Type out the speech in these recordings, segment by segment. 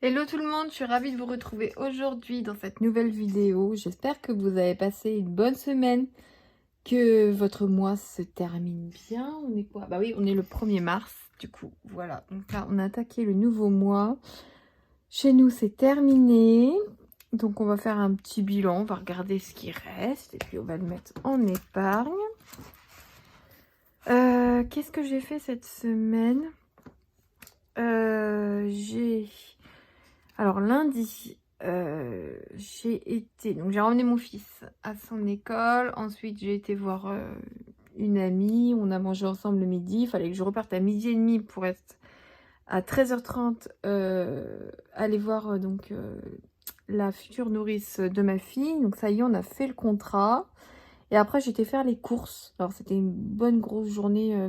Hello tout le monde, je suis ravie de vous retrouver aujourd'hui dans cette nouvelle vidéo. J'espère que vous avez passé une bonne semaine, que votre mois se termine bien. On est quoi? Bah oui, on est le 1er mars, du coup, voilà. Donc là, on a attaqué le nouveau mois. Chez nous, c'est terminé. Donc on va faire un petit bilan, on va regarder ce qui reste et puis on va le mettre en épargne. Qu'est-ce que j'ai fait cette semaine? Alors lundi, j'ai ramené mon fils à son école. Ensuite, j'ai été voir une amie. On a mangé ensemble le midi. Il fallait que je reparte à 12h30 pour être à 13h30 aller voir la future nourrice de ma fille. Donc ça y est, on a fait le contrat. Et après, j'étais faire les courses. Alors c'était une bonne grosse journée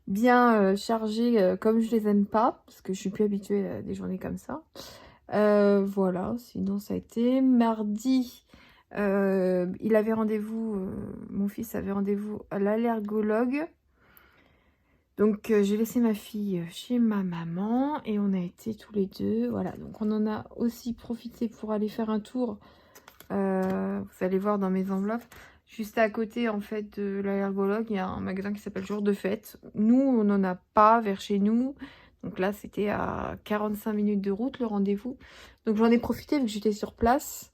bien chargée comme je les aime pas. Parce que je suis plus habituée à des journées comme ça. Voilà, sinon ça a été mardi. Il avait rendez-vous, mon fils avait rendez-vous à l'allergologue. Donc j'ai laissé ma fille chez ma maman et on a été tous les deux. Voilà, donc on en a aussi profité pour aller faire un tour. Vous allez voir dans mes enveloppes. Juste à côté en fait de l'allergologue, il y a un magasin qui s'appelle Jour de Fête. Nous, on n'en a pas vers chez nous. Donc là, c'était à 45 minutes de route le rendez-vous. Donc j'en ai profité vu que j'étais sur place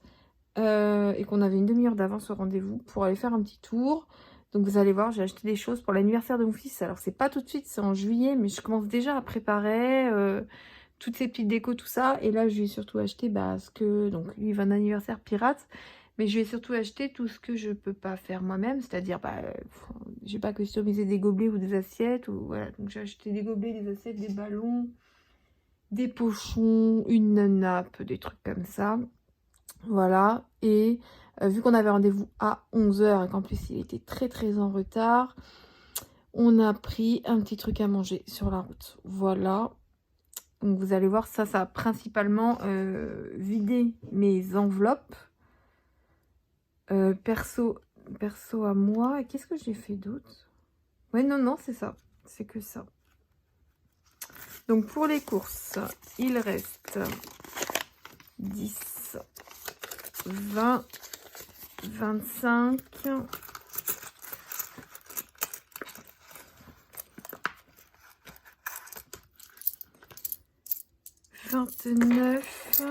et qu'on avait une demi-heure d'avance au rendez-vous pour aller faire un petit tour. Donc vous allez voir, j'ai acheté des choses pour l'anniversaire de mon fils. Alors c'est pas tout de suite, c'est en juillet, mais je commence déjà à préparer toutes ces petites décos, tout ça. Et là, je lui ai surtout acheté donc lui, il va un anniversaire pirate. Mais je vais surtout acheter tout ce que je peux pas faire moi-même, c'est-à-dire, j'ai pas customisé des gobelets ou des assiettes, ou voilà. Donc j'ai acheté des gobelets, des assiettes, des ballons, des pochons, une nappe, des trucs comme ça. Voilà. Et vu qu'on avait rendez-vous à 11h et qu'en plus il était très très en retard, on a pris un petit truc à manger sur la route. Voilà. Donc vous allez voir, ça a principalement vidé mes enveloppes. Perso à moi. Et qu'est-ce que j'ai fait d'autre? Ouais, non, c'est ça. C'est que ça. Donc, pour les courses, il reste 10, 20, 25, 29.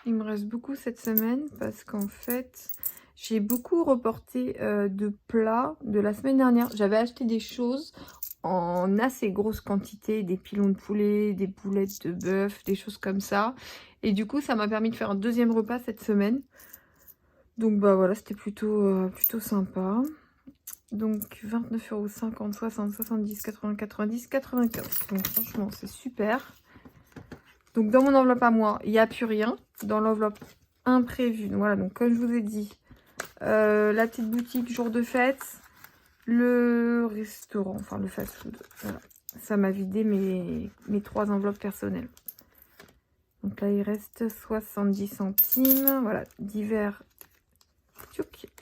Il me reste beaucoup cette semaine parce qu'en fait, j'ai beaucoup reporté de plats de la semaine dernière. J'avais acheté des choses en assez grosse quantité, des pilons de poulet, des boulettes de bœuf, des choses comme ça. Et du coup, ça m'a permis de faire un deuxième repas cette semaine. Donc bah voilà, c'était plutôt sympa. Donc 29,50 €, 60, 70, 80, 90, 95. Donc franchement, c'est super. Donc dans mon enveloppe à moi, il n'y a plus rien. Dans l'enveloppe imprévue, voilà, donc comme je vous ai dit, la petite boutique jour de fête, le restaurant, enfin le fast-food, voilà. Ça m'a vidé mes 3 enveloppes personnelles. Donc là, il reste 70 centimes, voilà, divers.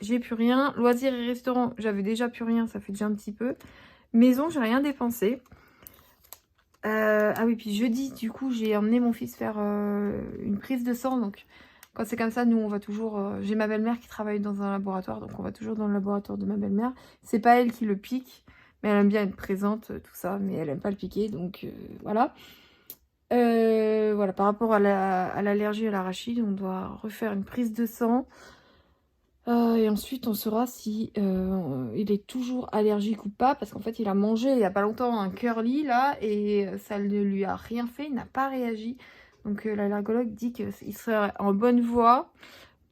J'ai plus rien. Loisirs et restaurants, j'avais déjà plus rien, ça fait déjà un petit peu. Maison, j'ai rien dépensé. Ah oui, puis jeudi, du coup, j'ai emmené mon fils faire une prise de sang. Donc, quand c'est comme ça, nous, on va toujours... j'ai ma belle-mère qui travaille dans un laboratoire, donc on va toujours dans le laboratoire de ma belle-mère. C'est pas elle qui le pique, mais elle aime bien être présente, tout ça, mais elle aime pas le piquer, donc voilà. Voilà, par rapport à l'allergie à l'arachide, on doit refaire une prise de sang. Et ensuite, on saura si il est toujours allergique ou pas. Parce qu'en fait, il a mangé il n'y a pas longtemps un curly, là. Et ça ne lui a rien fait. Il n'a pas réagi. Donc, l'allergologue dit qu'il serait en bonne voie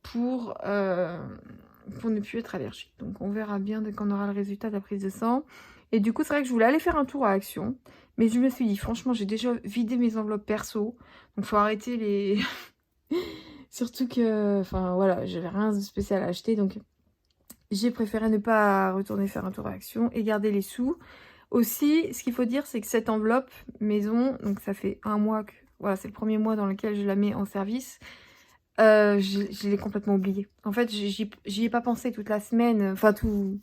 pour ne plus être allergique. Donc, on verra bien dès qu'on aura le résultat de la prise de sang. Et du coup, c'est vrai que je voulais aller faire un tour à Action. Mais je me suis dit, franchement, j'ai déjà vidé mes enveloppes perso. Donc, il faut arrêter les... Surtout que, enfin voilà, j'avais rien de spécial à acheter, donc j'ai préféré ne pas retourner faire un tour à Action et garder les sous. Aussi, ce qu'il faut dire, c'est que cette enveloppe maison, donc ça fait un mois que, voilà, c'est le premier mois dans lequel je la mets en service, je l'ai complètement oubliée. En fait, j'y ai pas pensé toute la semaine, enfin tout...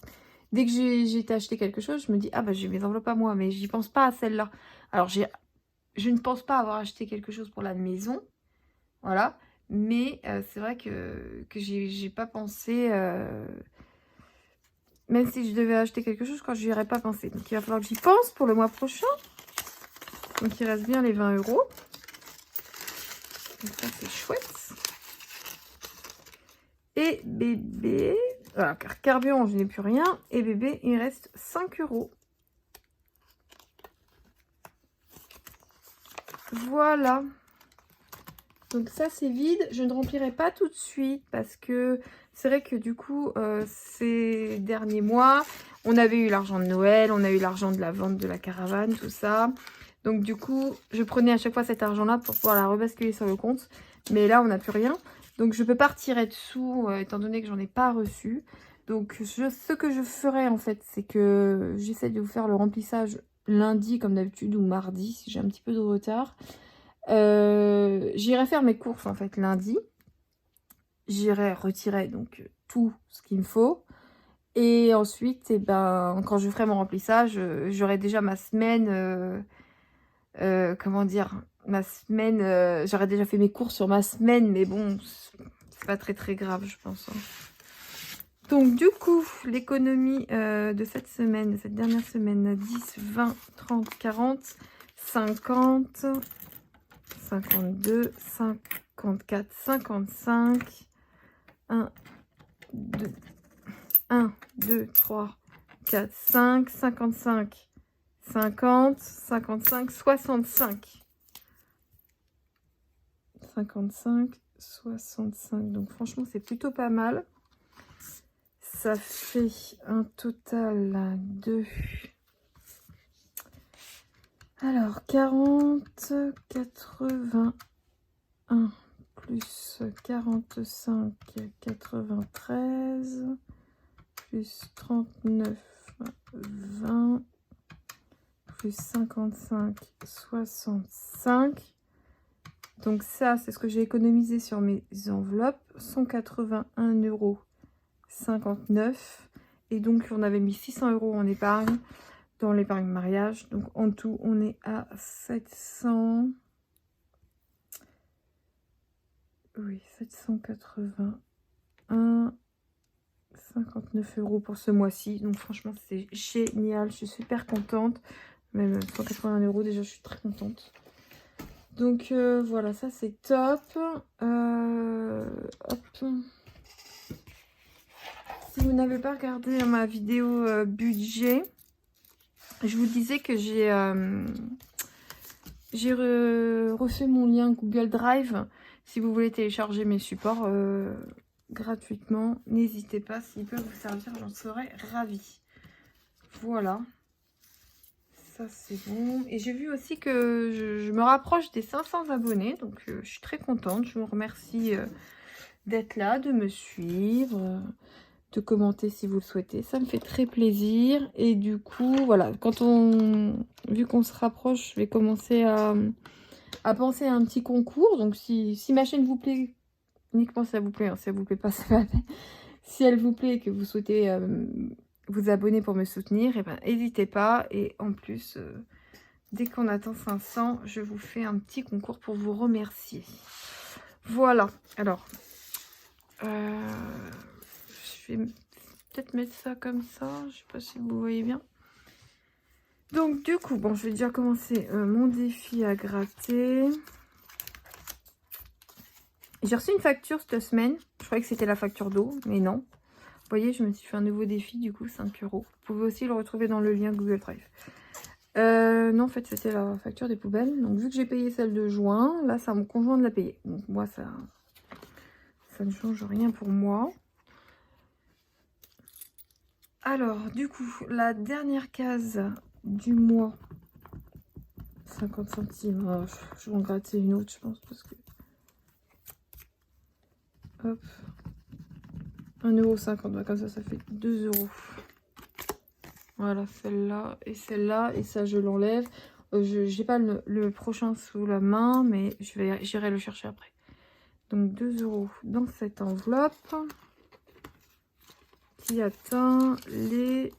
Dès que j'ai été acheter quelque chose, je me dis, ah bah j'ai mes enveloppes à moi, mais j'y pense pas à celle-là. Alors j'ai je ne pense pas avoir acheté quelque chose pour la maison. Voilà. Mais c'est vrai que j'ai pas pensé... même si je devais acheter quelque chose, quand je n'y aurais pas pensé. Donc il va falloir que j'y pense pour le mois prochain. Donc il reste bien les 20 €. Donc ça c'est chouette. Et bébé... Voilà, car carburant, je n'ai plus rien. Et bébé, il reste 5 €. Voilà. Donc ça, c'est vide. Je ne remplirai pas tout de suite parce que c'est vrai que du coup, ces derniers mois, on avait eu l'argent de Noël, on a eu l'argent de la vente de la caravane, tout ça. Donc du coup, je prenais à chaque fois cet argent-là pour pouvoir la rebasculer sur le compte. Mais là, on n'a plus rien. Donc je ne peux pas retirer dessous, étant donné que j'en ai pas reçu. Donc ce que je ferai en fait, c'est que j'essaie de vous faire le remplissage lundi comme d'habitude ou mardi si j'ai un petit peu de retard. J'irai faire mes courses en fait lundi. J'irai retirer donc tout ce qu'il me faut. Et ensuite, ben, quand je ferai mon remplissage, j'aurai déjà ma semaine... comment dire, ma semaine, j'aurais déjà fait mes courses sur ma semaine, mais bon, c'est pas très grave, je pense. Hein. Donc, du coup, l'économie de cette semaine, de cette dernière semaine, 10, 20, 30, 40, 50, 52, 54, 55, 1, 2, 1, 2, 3, 4, 5, 55, 50, 55, 65. 55, 65. Donc franchement, c'est plutôt pas mal. Ça fait un total de... Alors, 40, 81 plus 45, 93, plus 39, 20, plus 55, 65. Donc ça, c'est ce que j'ai économisé sur mes enveloppes. 181,59 €. Et donc, on avait mis 600 € en épargne, dans l'épargne mariage. Donc, en tout, on est à 700... Oui, 781, 59 € pour ce mois-ci. Donc, franchement, c'est génial. Je suis super contente. Même 181 € déjà, je suis très contente. Donc voilà, ça c'est top. Hop. Si vous n'avez pas regardé ma vidéo budget, je vous disais que j'ai refait mon lien Google Drive. Si vous voulez télécharger mes supports gratuitement, n'hésitez pas. S'il peut vous servir, j'en serais ravie. Voilà. Ça c'est bon. Et j'ai vu aussi que je me rapproche des 500 abonnés. Donc je suis très contente. Je vous remercie d'être là, de me suivre, de commenter si vous le souhaitez. Ça me fait très plaisir. Et du coup, voilà. Vu qu'on se rapproche, je vais commencer à penser à un petit concours. Donc si ma chaîne vous plaît, uniquement si elle vous plaît. Hein, si elle vous plaît pas, c'est pas la peine. Si elle vous plaît et que vous souhaitez... vous abonner pour me soutenir, et ben n'hésitez pas. Et en plus, dès qu'on atteint 500, je vous fais un petit concours pour vous remercier. Voilà. Alors, je vais peut-être mettre ça comme ça. Je sais pas si vous voyez bien. Donc du coup, bon, je vais déjà commencer mon défi à gratter. J'ai reçu une facture cette semaine. Je croyais que c'était la facture d'eau, mais non. Vous voyez, je me suis fait un nouveau défi, du coup, 5 €. Vous pouvez aussi le retrouver dans le lien Google Drive. Non, en fait, c'était la facture des poubelles. Donc, vu que j'ai payé celle de juin, là, c'est à mon conjoint de la payer. Donc, moi, ça ne change rien pour moi. Alors, du coup, la dernière case du mois, 50 centimes. Oh, je vais en gratter une autre, je pense, parce que... Hop. 1,50 €. Comme ça fait 2 €. Voilà, celle-là et celle-là. Et ça, je l'enlève. Je n'ai pas le prochain sous la main, mais j'irai le chercher après. Donc 2 € dans cette enveloppe qui atteint les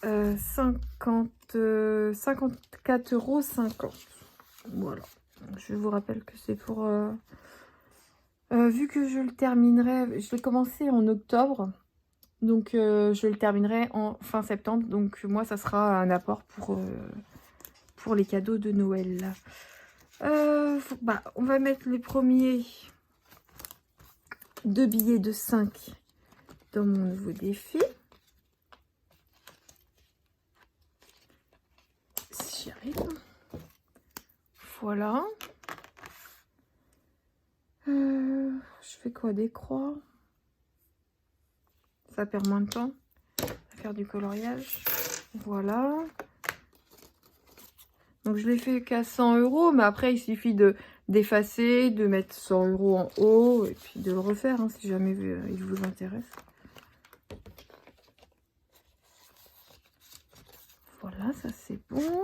54,50 €. Voilà. Je vous rappelle que c'est pour... vu que je le terminerai... Je l'ai commencé en octobre. Donc, je le terminerai en fin septembre. Donc, moi, ça sera un apport pour les cadeaux de Noël. On va mettre les premiers 2 billets de 5 dans mon nouveau défi. Si j'y arrive. Voilà. Je fais quoi? Des croix. Ça perd moins de temps. Faire du coloriage. Voilà. Donc je l'ai fait qu'à 100 €, mais après il suffit d'effacer, de mettre 100 € en haut et puis de le refaire hein, si jamais il vous intéresse. Voilà, ça c'est bon.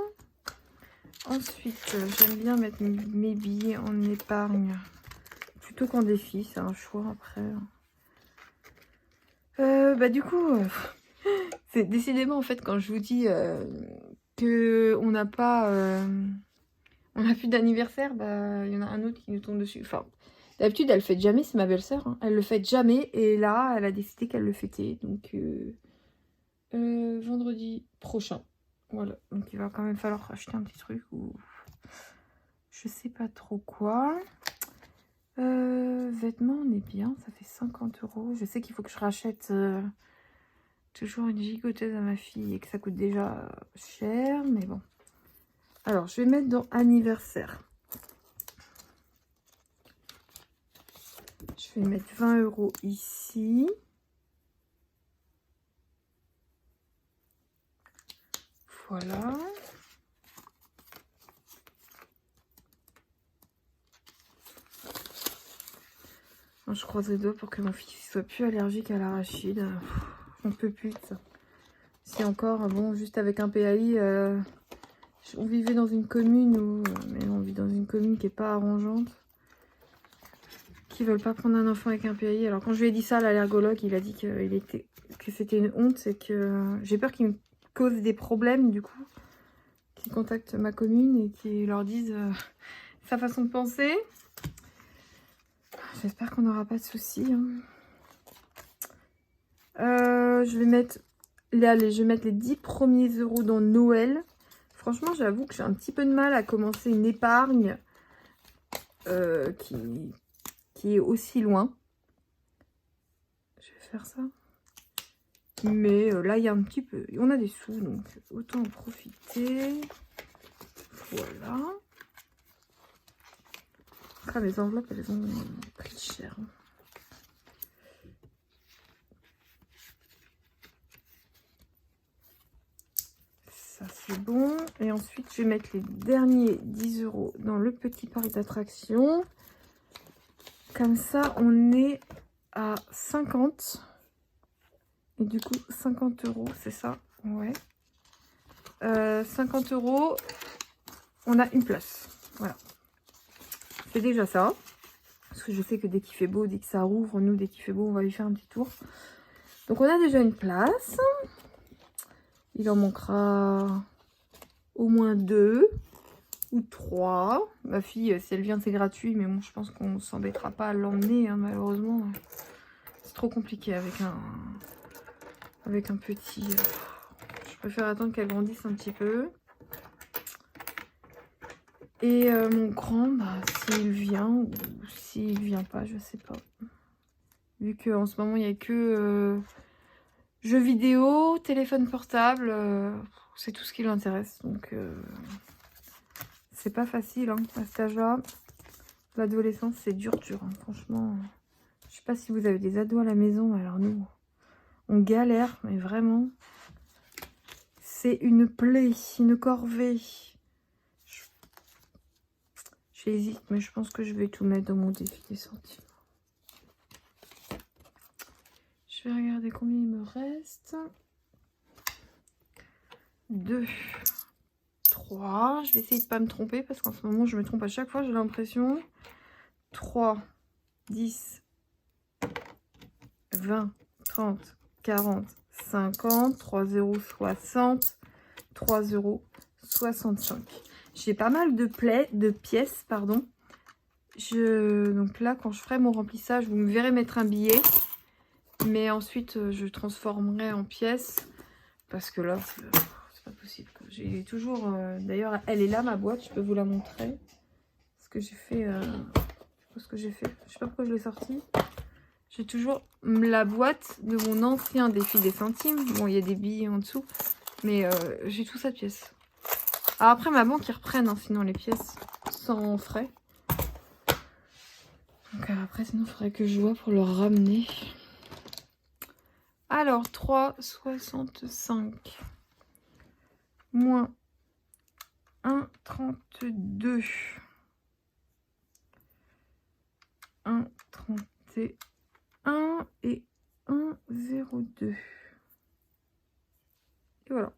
Ensuite, j'aime bien mettre mes billets en épargne plutôt qu'en défi, c'est un choix après. Du coup, c'est décidément en fait quand je vous dis que on n'a pas, on a plus d'anniversaire, il y en a un autre qui nous tombe dessus. Enfin, d'habitude elle le fête jamais, c'est ma belle-sœur. Hein. Elle le fête jamais et là elle a décidé qu'elle le fêtait. Donc vendredi prochain. Voilà, donc il va quand même falloir acheter un petit truc ou je sais pas trop quoi. Vêtements, on est bien, ça fait 50 €. Je sais qu'il faut que je rachète toujours une gigoteuse à ma fille et que ça coûte déjà cher, mais bon. Alors, je vais mettre dans anniversaire. Je vais mettre 20 € ici. Voilà. Je croise les doigts pour que mon fils soit plus allergique à l'arachide. On peut plus de ça. Si encore, bon, juste avec un PAI, on vivait dans une commune où... Mais on vit dans une commune qui n'est pas arrangeante. Qui veulent pas prendre un enfant avec un PAI. Alors quand je lui ai dit ça à l'allergologue, il a dit que c'était une honte. C'est que j'ai peur qu'il me cause des problèmes du coup. Qu'ils contactent ma commune et qu'ils leur disent sa façon de penser. J'espère qu'on n'aura pas de soucis. Hein. Je vais mettre... Allez, je vais mettre les 10 premiers euros dans Noël. Franchement, j'avoue que j'ai un petit peu de mal à commencer une épargne qui est aussi loin. Je vais faire ça. Mais là, il y a un petit peu... On a des sous, donc autant en profiter. Voilà. Ah, mes enveloppes, elles ont pris cher. Ça, c'est bon. Et ensuite, je vais mettre les derniers 10 € dans le petit pari d'attraction. Comme ça, on est à 50. Et du coup, 50 €, c'est ça? Ouais. 50 €, on a une place. Voilà. C'est déjà ça. Parce que je sais que dès qu'il fait beau, dès que ça rouvre, nous, dès qu'il fait beau, on va lui faire un petit tour. Donc, on a déjà une place. Il en manquera au moins 2 ou 3. Ma fille, si elle vient, c'est gratuit. Mais bon, je pense qu'on ne s'embêtera pas à l'emmener, hein, malheureusement. C'est trop compliqué avec un petit. Je préfère attendre qu'elle grandisse un petit peu. Et mon grand, s'il vient ou s'il vient pas, je sais pas. Vu qu'en ce moment, il n'y a que jeux vidéo, téléphone portable. C'est tout ce qui l'intéresse. Donc, c'est pas facile hein, à cet âge-là. L'adolescence, c'est dur, hein, franchement. Je sais pas si vous avez des ados à la maison. Alors nous, on galère, mais vraiment. C'est une plaie, une corvée. J'hésite, mais je pense que je vais tout mettre dans mon défi des sentiments. Je vais regarder combien il me reste. 2, 3. Je vais essayer de ne pas me tromper parce qu'en ce moment, je me trompe à chaque fois, j'ai l'impression. 3, 10, 20, 30, 40, 50, 3 €, 60, 3 €, 65. J'ai pas mal de pièces, pardon. Donc là, quand je ferai mon remplissage, vous me verrez mettre un billet. Mais ensuite, je transformerai en pièces. Parce que là, c'est pas possible. J'ai toujours... D'ailleurs, elle est là, ma boîte. Je peux vous la montrer. Ce que j'ai fait... je sais pas ce que j'ai fait. Je sais pas pourquoi je l'ai sortie. J'ai toujours la boîte de mon ancien défi des centimes. Bon, il y a des billets en dessous. Mais j'ai tout ça de pièces. Alors après, ma banque, ils reprennent, hein, sinon, les pièces sans frais. Donc après, sinon, il faudrait que je vois pour leur ramener. Alors, 3,65 moins 1,32. 1,31 et 1,02. Et voilà.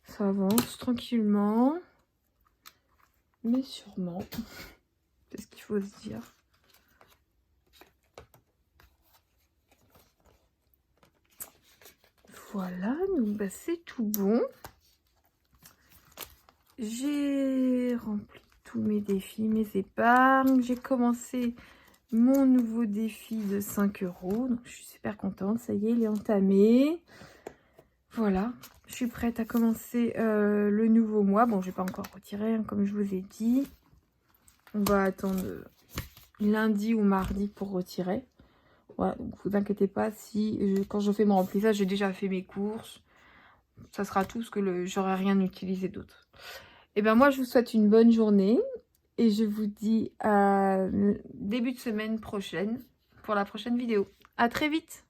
Ça avance tranquillement. Mais sûrement. C'est ce qu'il faut se dire. Voilà, donc bah, c'est tout bon. J'ai rempli tous mes défis, mes épargnes. J'ai commencé mon nouveau défi de 5 €. Donc je suis super contente. Ça y est, il est entamé. Voilà, je suis prête à commencer le nouveau mois. Bon, je vais pas encore retirer, hein, comme je vous ai dit. On va attendre lundi ou mardi pour retirer. Voilà, donc vous inquiétez pas si quand je fais mon remplissage, j'ai déjà fait mes courses. Ça sera tout parce que j'aurai rien utilisé d'autre. Et ben moi, je vous souhaite une bonne journée. Et je vous dis à début de semaine prochaine pour la prochaine vidéo. À très vite!